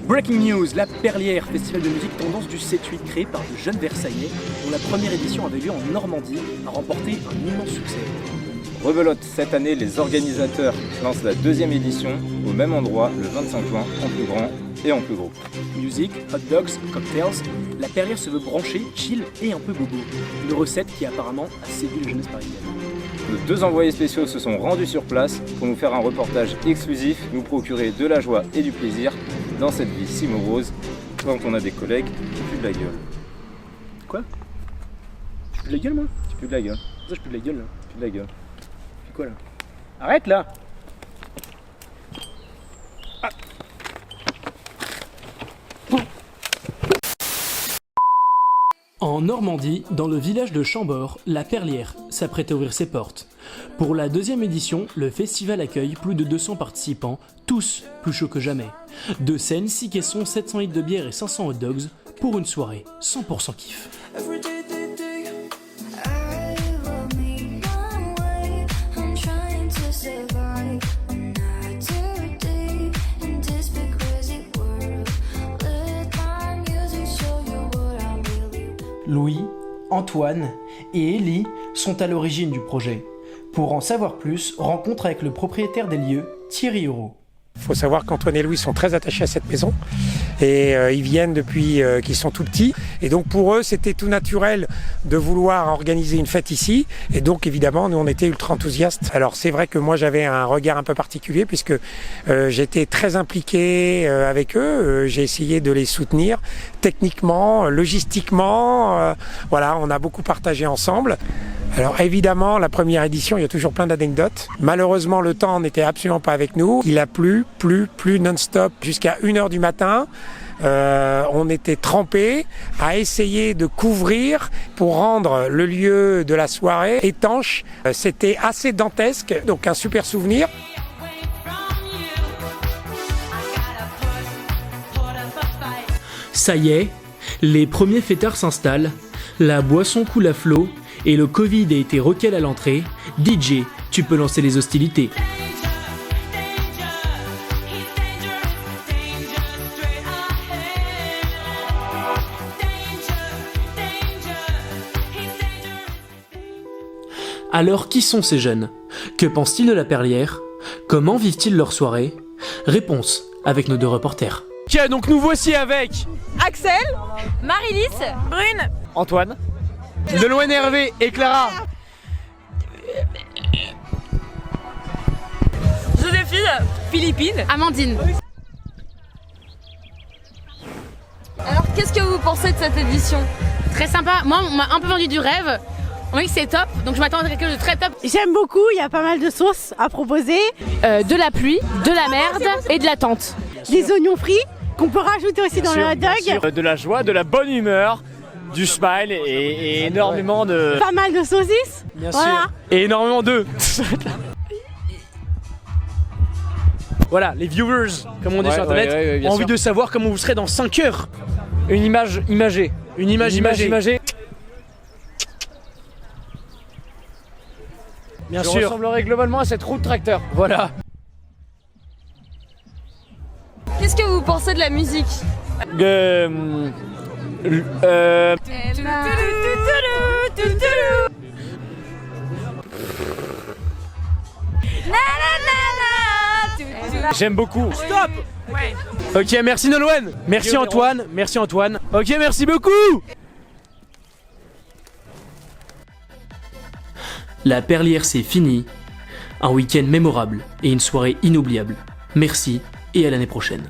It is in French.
Breaking news, la Perlière, festival de musique tendance du 7-8 créé par de jeunes Versaillais, dont la première édition avait lieu en Normandie, a remporté un immense succès. Rebelote, cette année, les organisateurs lancent la deuxième édition au même endroit le 25 juin, en plus grand et en plus gros. Musique, hot dogs, cocktails, la Perlière se veut branchée, chill et un peu bobo. Une recette qui apparemment a séduit la jeunesse parisienne. Nos deux envoyés spéciaux se sont rendus sur place pour nous faire un reportage exclusif, nous procurer de la joie et du plaisir dans cette vie si morose quand on a des collègues qui puent de la gueule. Quoi? Je pue de la gueule moi? Tu pues de la gueule. Ça je pue de la gueule là. Tu pues de la gueule. C'est quoi là? Arrête là! Ah. En Normandie, dans le village de Chambord, la Perlière s'apprête à ouvrir ses portes. Pour la deuxième édition, le festival accueille plus de 200 participants, tous plus chauds que jamais. 2 scènes, 6 caissons, 700 litres de bière et 500 hot dogs pour une soirée 100% kiff. Louis, Antoine et Ellie sont à l'origine du projet. Pour en savoir plus, rencontre avec le propriétaire des lieux, Thierry Hureau. Il faut savoir qu'Antoine et Louis sont très attachés à cette maison et ils viennent depuis qu'ils sont tout petits. Et donc pour eux, c'était tout naturel de vouloir organiser une fête ici. Et donc évidemment, nous on était ultra enthousiastes. Alors c'est vrai que moi j'avais un regard un peu particulier puisque j'étais très impliqué avec eux. J'ai essayé de les soutenir techniquement, logistiquement. Voilà, on a beaucoup partagé ensemble. Alors évidemment, la première édition, il y a toujours plein d'anecdotes. Malheureusement, le temps n'était absolument pas avec nous. Il a plu non-stop jusqu'à 1h du matin. On était trempés à essayer de couvrir pour rendre le lieu de la soirée étanche. C'était assez dantesque, donc un super souvenir. Ça y est, les premiers fêtards s'installent, la boisson coule à flot et le Covid a été recalé à l'entrée. DJ, tu peux lancer les hostilités. Alors qui sont ces jeunes? Que pensent-ils de la Perlière? Comment vivent-ils leur soirée? Réponse avec nos 2 reporters. Ok, donc nous voici avec Axel, Marilys, Brune, Antoine, Nolwenn, Hervé et Clara. Joséphine, Philippine, Amandine. Alors qu'est-ce que vous pensez de cette édition? Très sympa, moi on m'a un peu vendu du rêve. On m'a dit que c'est top, donc je m'attends à quelque chose de très top. J'aime beaucoup, il y a pas mal de sauces à proposer. De la pluie, de la merde et de la tente. Des oignons frits qu'on peut rajouter aussi dans le hot dog. De la joie, de la bonne humeur, du smile et énormément de... Pas mal de saucisses. Bien voilà. sûr. Et énormément de... Voilà, les viewers, comme on dit sur internet, ont envie de savoir comment vous serez dans 5 heures. Une image imagée. Une image imagée. Bien sûr. Je ressemblerai globalement à cette roue de tracteur. Voilà. Qu'est-ce que vous pensez de la musique? J'aime beaucoup. Stop. Ouais. Ok, merci Nolwenn. Merci Antoine. Merci Antoine. Ok, merci beaucoup. La Perlière c'est fini. Un week-end mémorable et une soirée inoubliable. Merci et à l'année prochaine.